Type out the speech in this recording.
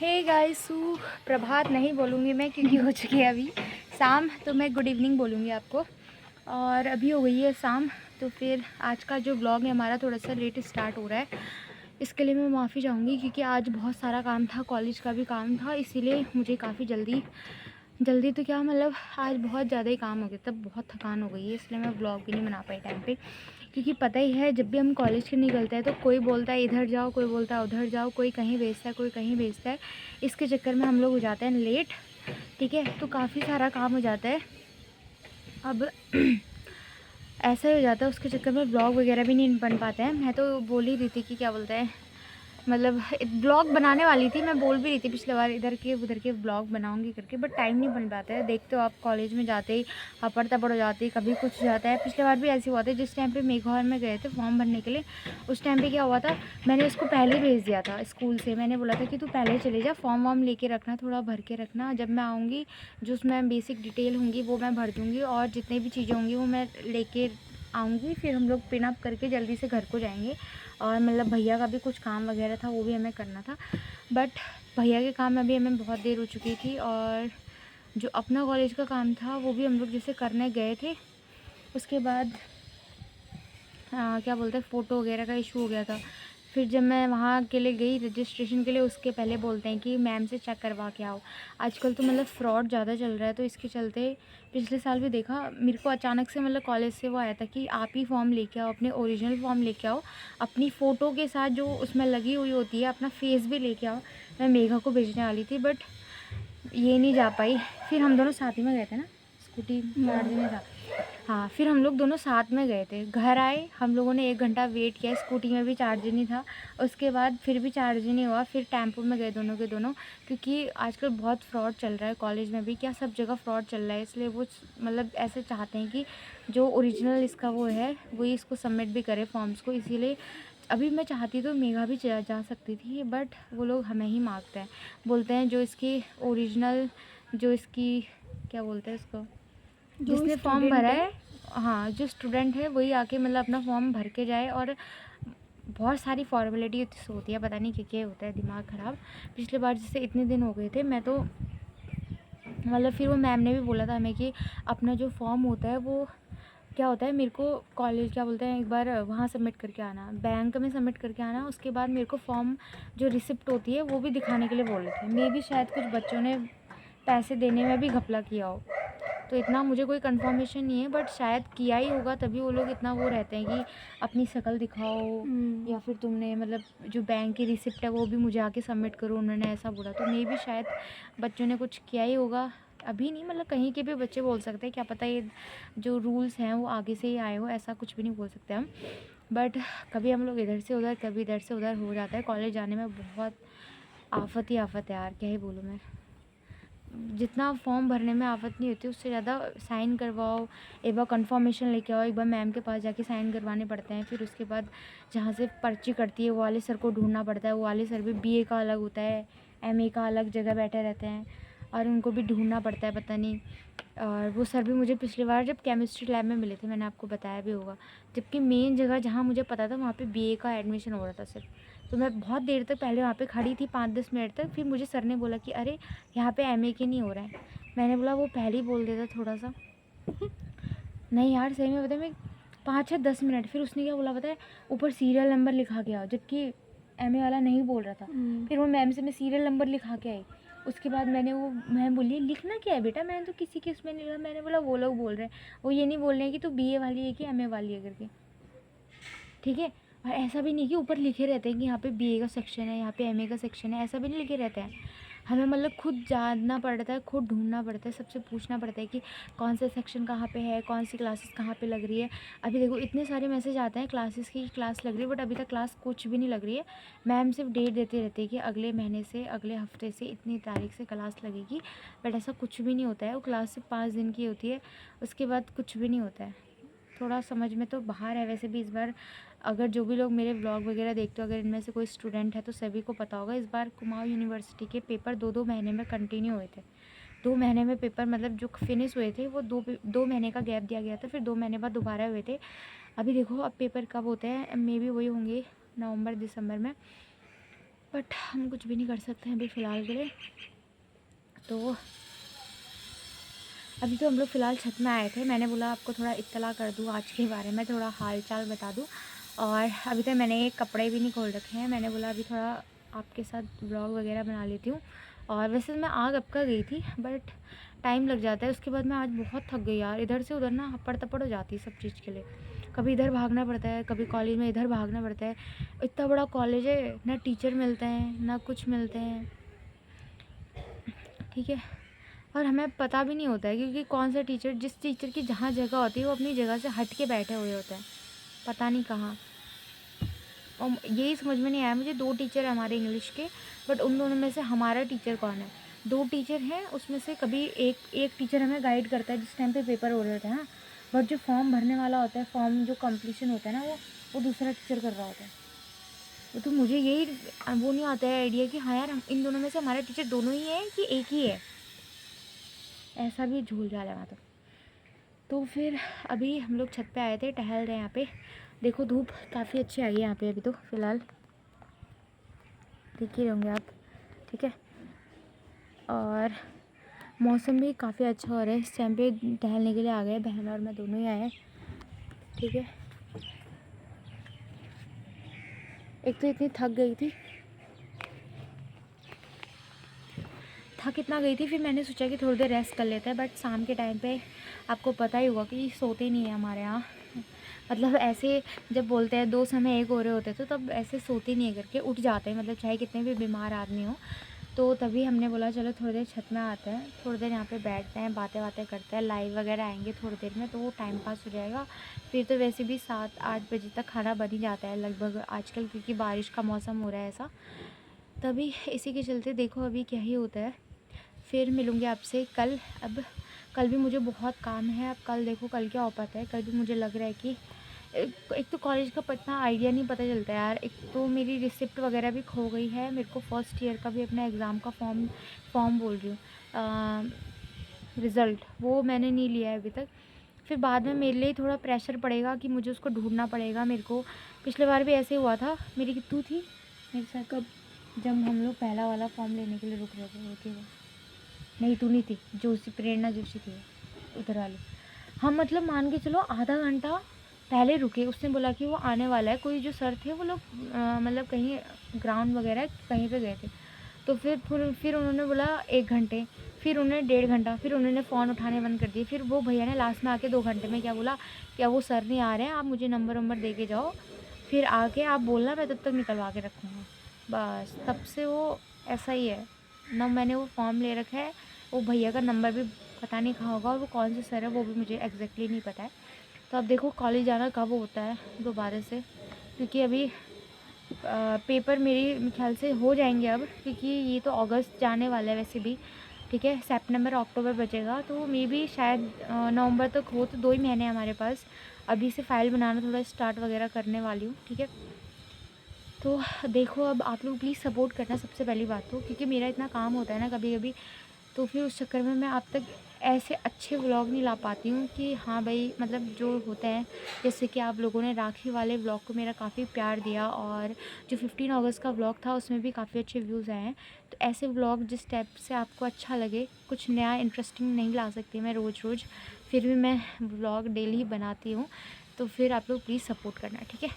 Hey guys, प्रभात नहीं बोलूँगी मैं क्योंकि हो चुकी है अभी शाम, तो मैं गुड इवनिंग बोलूँगी आपको। और अभी हो गई है शाम, तो फिर आज का जो ब्लॉग है हमारा थोड़ा सा लेट स्टार्ट हो रहा है। इसके लिए मैं माफ़ी चाहूँगी क्योंकि आज बहुत सारा काम था, कॉलेज का भी काम था, इसीलिए मुझे काफ़ी जल्दी जल्दी तो क्या मतलब आज बहुत ज़्यादा ही काम हो गया, तब बहुत थकान हो गई है, इसलिए मैं ब्लॉग भी नहीं बना पाई टाइम पे। क्योंकि पता ही है जब भी हम कॉलेज के निकलते हैं तो कोई बोलता है इधर जाओ, कोई बोलता है उधर जाओ, कोई कहीं भेजता है, कोई कहीं भेजता है। इसके चक्कर में हम लोग हो जाते हैं लेट। ठीक है, तो काफ़ी सारा काम हो जाता है। अब ऐसा ही हो जाता है, उसके चक्कर में ब्लॉग वगैरह भी नहीं बन पाते हैं। मैं तो बोल ही रही थी कि क्या बोलते हैं, मतलब ब्लॉग बनाने वाली थी, मैं बोल भी रही थी पिछले बार इधर के उधर के ब्लॉग बनाऊंगी करके, बट टाइम नहीं बन पाता है। देखते हो आप, कॉलेज में जाते ही अपड़ तपड़ हो जाती है, कभी कुछ जाता है। पिछले बार भी ऐसे हुआ था, जिस टाइम पे मेघवार में गए थे फॉर्म भरने के लिए, उस टाइम पे क्या हुआ था, मैंने उसको पहले भेज दिया था स्कूल से। मैंने बोला था कि तू पहले चले जा, फॉर्म वॉर्म लेके रखना, थोड़ा भर के रखना, जब मैं आऊँगी जो उसमें बेसिक डिटेल होंगी वो मैं भर दूँगी, और जितनी भी चीज़ें होंगी वो मैं लेके आऊँगी। फिर हम लोग पिन अप करके जल्दी से घर को जाएंगे। और मतलब भैया का भी कुछ काम वगैरह था, वो भी हमें करना था, बट भैया के काम में भी हमें बहुत देर हो चुकी थी। और जो अपना कॉलेज का काम था वो भी हम लोग जैसे करने गए थे, उसके बाद क्या बोलते हैं, फ़ोटो वगैरह का इशू हो गया था। फिर जब मैं वहाँ के लिए गई रजिस्ट्रेशन के लिए, उसके पहले बोलते हैं कि मैम से चेक करवा के आओ। आजकल तो मतलब फ़्रॉड ज़्यादा चल रहा है, तो इसके चलते पिछले साल भी देखा मेरे को अचानक से, मतलब कॉलेज से वो आया था कि आप ही फ़ॉर्म लेके आओ, अपने ओरिजिनल फ़ॉर्म लेके आओ, अपनी फ़ोटो के साथ जो उसमें लगी हुई होती है, अपना फेस भी लेके आओ। मैं मेघा को भेजने वाली थी, बट ये नहीं जा पाई। फिर हम दोनों साथ ही में गए थे ना, स्कूटी चार्ज में था। हाँ, फिर हम लोग दोनों साथ में गए थे। घर आए हम लोगों ने 1 घंटा वेट किया, स्कूटी में भी चार्ज नहीं था। उसके बाद फिर भी चार्ज नहीं हुआ, फिर टेम्पो में गए दोनों के दोनों, क्योंकि आजकल बहुत फ्रॉड चल रहा है कॉलेज में भी, क्या सब जगह फ्रॉड चल रहा है। इसलिए वो मतलब ऐसे चाहते हैं कि जो ओरिजिनल इसका वो है वही इसको सबमिट भी करे फॉर्म्स को। इसीलिए अभी मैं चाहती तो मेघा भी जा सकती थी, बट वो लोग हमें ही मांगते हैं, बोलते हैं जो इसकी ओरिजिनल, जो इसकी क्या बोलते हैं इसको, जो जिसने फॉर्म स्टूडेंट भरा है। है, हाँ जो स्टूडेंट है वही आके मतलब अपना फॉर्म भर के जाए। और बहुत सारी फॉर्मेलिटी होती है, पता नहीं क्या होता है, दिमाग ख़राब। पिछले बार जैसे इतने दिन हो गए थे, मैं तो मतलब फिर वो मैम ने भी बोला था हमें कि अपना जो फॉर्म होता है वो क्या होता है, मेरे को कॉलेज क्या बोलते हैं, एक बार वहाँ सबमिट करके आना, बैंक में सबमिट करके आना। उसके बाद मेरे को फॉर्म जो रिसिप्ट होती है वो भी दिखाने के लिए बोल रहे थे। मे भी शायद कुछ बच्चों ने पैसे देने में भी घपला किया हो, तो इतना मुझे कोई कंफर्मेशन नहीं है, बट शायद किया ही होगा, तभी वो लोग इतना वो रहते हैं कि अपनी शक्ल दिखाओ, या फिर तुमने मतलब जो बैंक की रिसिप्ट है वो भी मुझे आके सबमिट करो, उन्होंने ऐसा बोला। तो मे भी शायद बच्चों ने कुछ किया ही होगा। अभी नहीं, मतलब कहीं के भी बच्चे बोल सकते हैं, क्या पता ये जो रूल्स हैं वो आगे से ही आए हो, ऐसा कुछ भी नहीं बोल सकते हम। बट कभी हम लोग इधर से उधर, कभी इधर से उधर हो जाता है। कॉलेज जाने में बहुत आफत ही आफत है यार, क्या ही बोलूँ मैं। जितना फॉर्म भरने में आफत नहीं होती, उससे ज़्यादा साइन करवाओ, एक बार कंफर्मेशन लेके आओ, एक बार मैम के पास जाके साइन करवाने पड़ते हैं। फिर उसके बाद जहाँ से पर्ची कटती है वो वाले सर को ढूंढना पड़ता है। वो वाले सर भी बीए का अलग होता है, एमए का अलग जगह बैठे रहते हैं, और उनको भी ढूंढना पड़ता है, पता नहीं। और वो सर भी मुझे पिछली बार जब केमिस्ट्री लैब में मिले थे, मैंने आपको बताया भी होगा, जबकि मेन जगह जहाँ मुझे पता था वहाँ पे बीए का एडमिशन हो रहा था सिर्फ। तो मैं बहुत देर तक पहले वहाँ पे खड़ी थी, 5-10 मिनट तक। फिर मुझे सर ने बोला कि अरे यहाँ पे एमए के नहीं हो रहा है। मैंने बोला वो पहले ही बोल देता थोड़ा सा। नहीं यार सही में, पता है मैं 5 या 10 मिनट, फिर उसने क्या बोला पता है, ऊपर सीरियल नंबर लिखा के आओ, जबकि एमए वाला नहीं बोल रहा था। फिर वो मैम से मैं सीरियल नंबर लिखा के आई। उसके बाद मैंने, वो मैम बोली लिखना क्या है बेटा, मैंने तो किसी के उसमें नहीं लिखा। मैंने बोला वो लोग बोल रहे हैं, वो ये नहीं बोल रहे हैं कि तू बीए वाली है कि एमए वाली है करके, ठीक है। और ऐसा भी नहीं कि ऊपर लिखे रहते हैं कि यहाँ पे बीए का सेक्शन है, यहाँ पे एमए का सेक्शन है, ऐसा भी नहीं लिखे रहते हैं। हमें मतलब खुद जानना पड़ता है, खुद ढूंढना पड़ता है, सबसे पूछना पड़ता है कि कौन सा सेक्शन कहाँ पे है, कौन सी क्लासेस कहाँ पे लग रही है। अभी देखो इतने सारे मैसेज आते हैं क्लासेस की, क्लास लग रही है, बट अभी तक क्लास कुछ भी नहीं लग रही है। मैम सिर्फ डेट देते रहते हैं कि अगले महीने से, अगले हफ्ते से इतनी तारीख से क्लास लगेगी, बट ऐसा कुछ भी नहीं होता है। वो क्लास सिर्फ 5 दिन की होती है, उसके बाद कुछ भी नहीं होता है। थोड़ा समझ में तो बाहर है। वैसे भी इस बार, अगर जो भी लोग मेरे ब्लॉग वगैरह देखते हो, अगर इनमें से कोई स्टूडेंट है तो सभी को पता होगा, इस बार कुमाऊँ यूनिवर्सिटी के पेपर 2-2 महीने में कंटिन्यू हुए थे। 2 महीने में पेपर, मतलब जो फिनिश हुए थे वो 2 महीने का गैप दिया गया था, फिर 2 महीने बाद दोबारा हुए थे। अभी देखो अब पेपर कब होते हैं, मे बी वही होंगे नवंबर दिसंबर में। बट हम कुछ भी नहीं कर सकते हैं अभी फ़िलहाल के लिए। तो अभी तो हम लोग फ़िलहाल छत में आए थे, मैंने बोला आपको थोड़ा इत्तला कर दूँ आज के बारे में, थोड़ा हाल चाल बता दूँ। और अभी तक मैंने कपड़े भी नहीं खोल रखे हैं, मैंने बोला अभी थोड़ा आपके साथ व्लॉग वगैरह बना लेती हूँ। और वैसे मैं आग अब का गई थी, बट टाइम लग जाता है। उसके बाद मैं आज बहुत थक गई यार, इधर से उधर ना हपड़ तपड़ हो जाती है सब चीज़ के लिए। कभी इधर भागना पड़ता है, कभी कॉलेज में इधर भागना पड़ता है। इतना बड़ा कॉलेज है, ना टीचर मिलते हैं ना कुछ मिलते हैं, ठीक है। और हमें पता भी नहीं होता है क्योंकि कौन सा टीचर, जिस टीचर की जहाँ जगह होती है वो अपनी जगह से हट के बैठे हुए होते हैं, पता नहीं कहाँ। और यही समझ में नहीं आया मुझे, 2 टीचर हैं हमारे इंग्लिश के, बट उन दोनों में से हमारा टीचर कौन है। 2 टीचर हैं, उसमें से कभी एक टीचर हमें गाइड करता है जिस टाइम पे पेपर हो रहे होते हैं ना, बट जो फॉर्म भरने वाला होता है, फॉर्म जो कंप्लीशन होता है ना, वो दूसरा टीचर कर रहा होता है। तो मुझे यही वो नहीं आता है आइडिया कि हाँ यार, हम इन दोनों में से हमारा टीचर दोनों ही है कि एक ही है। ऐसा भी झूल झाल है वहाँ तो फिर अभी हम लोग छत पे आए थे, टहल रहे हैं यहाँ पे। देखो धूप काफ़ी अच्छी आई है यहाँ पे अभी तो फ़िलहाल, देख ही होंगे आप, ठीक है। और मौसम भी काफ़ी अच्छा हो रहा है इस टाइम पे, टहलने के लिए आ गए, बहन और मैं दोनों ही आए हैं, ठीक है। एक तो इतनी थक इतना गई थी, फिर मैंने सोचा कि थोड़ी देर रेस्ट कर लेते हैं। बट शाम के टाइम पे आपको पता ही होगा कि सोते नहीं है हमारे यहाँ, मतलब ऐसे जब बोलते हैं 2 समय 1 हो रहे होते तो तब ऐसे सोते नहीं है करके उठ जाते हैं, मतलब चाहे कितने भी बीमार आदमी हो। तो तभी हमने बोला चलो थोड़ी देर छत में आते हैं, थोड़ी देर यहाँ पे बैठते हैं, बातें बातें करते हैं। लाइव वगैरह आएंगे थोड़ी देर में तो वो टाइम पास हो जाएगा। फिर तो वैसे भी 7-8 बजे तक खाना बन ही जाता है लगभग आजकल, क्योंकि बारिश का मौसम हो रहा है ऐसा। तभी इसी के चलते देखो अभी क्या ही होता है। फिर मिलूँगी आपसे कल। अब कल भी मुझे बहुत काम है, अब कल देखो कल क्या हो पाता है। कल भी मुझे लग रहा है कि एक तो कॉलेज का इतना आइडिया नहीं पता चलता यार। एक तो मेरी रिसिप्ट वगैरह भी खो गई है, मेरे को फर्स्ट ईयर का भी अपना एग्ज़ाम का फॉर्म बोल रही हूँ, रिज़ल्ट वो मैंने नहीं लिया है अभी तक। फिर बाद में मेरे लिए थोड़ा प्रेशर पड़ेगा कि मुझे उसको ढूंढना पड़ेगा मेरे को। पिछले बार भी ऐसे हुआ था, मेरी कितनी थी मेरे साथ, कब जब हम लोग पहला वाला फॉर्म लेने के लिए रुक रहे थे, ओके वो नहीं तू नहीं थी, जोशी प्रेरणा जोशी थी उधर वाली। हम मतलब मान के चलो आधा घंटा पहले रुके, उसने बोला कि वो आने वाला है। कोई जो सर थे वो लोग मतलब कहीं ग्राउंड वगैरह कहीं पे गए थे। तो फिर उन्होंने बोला 1 घंटे, फिर उन्होंने 1.5 घंटा, फिर उन्होंने फ़ोन उठाने बंद कर दिए। फिर वो भैया ने लास्ट में आके 2 घंटे में क्या बोला, क्या वो सर नहीं आ रहे हैं, आप मुझे नंबर वंबर दे के जाओ, फिर आके आप बोलना, मैं तब तक निकलवा के रखूँगा। बस तब से वो ऐसा ही है ना। मैंने वो फॉर्म ले रखा है, वो भैया का नंबर भी पता नहीं कहाँ होगा, और वो कौन से सर है वो भी मुझे एग्जैक्टली नहीं पता है। तो अब देखो कॉलेज जाना कब होता है दोबारा से, क्योंकि अभी पेपर मेरे ख्याल से हो जाएंगे अब, क्योंकि ये तो अगस्त जाने वाला है वैसे भी, ठीक है। सितंबर अक्टूबर बचेगा, तो मे भी शायद नवंबर तक हो। तो 2 ही महीने हमारे पास। अभी से फ़ाइल बनाना थोड़ा स्टार्ट वगैरह करने वाली हूँ, ठीक है। तो देखो अब आप लोग प्लीज़ सपोर्ट करना सबसे पहली बात तो, क्योंकि मेरा इतना काम होता है ना कभी कभी, तो फिर उस चक्कर में मैं आप तक ऐसे अच्छे व्लॉग नहीं ला पाती हूँ कि हाँ भाई, मतलब जो होता है, जैसे कि आप लोगों ने राखी वाले व्लॉग को मेरा काफ़ी प्यार दिया, और जो 15 अगस्त का व्लॉग था उसमें भी काफ़ी अच्छे व्यूज़ आए हैं। तो ऐसे व्लॉग जिस टाइप से आपको अच्छा लगे, कुछ नया इंटरेस्टिंग नहीं ला सकती मैं रोज़ रोज़, फिर भी मैं व्लॉग डेली बनाती हूँ। तो फिर आप लोग प्लीज़ सपोर्ट करना, ठीक है।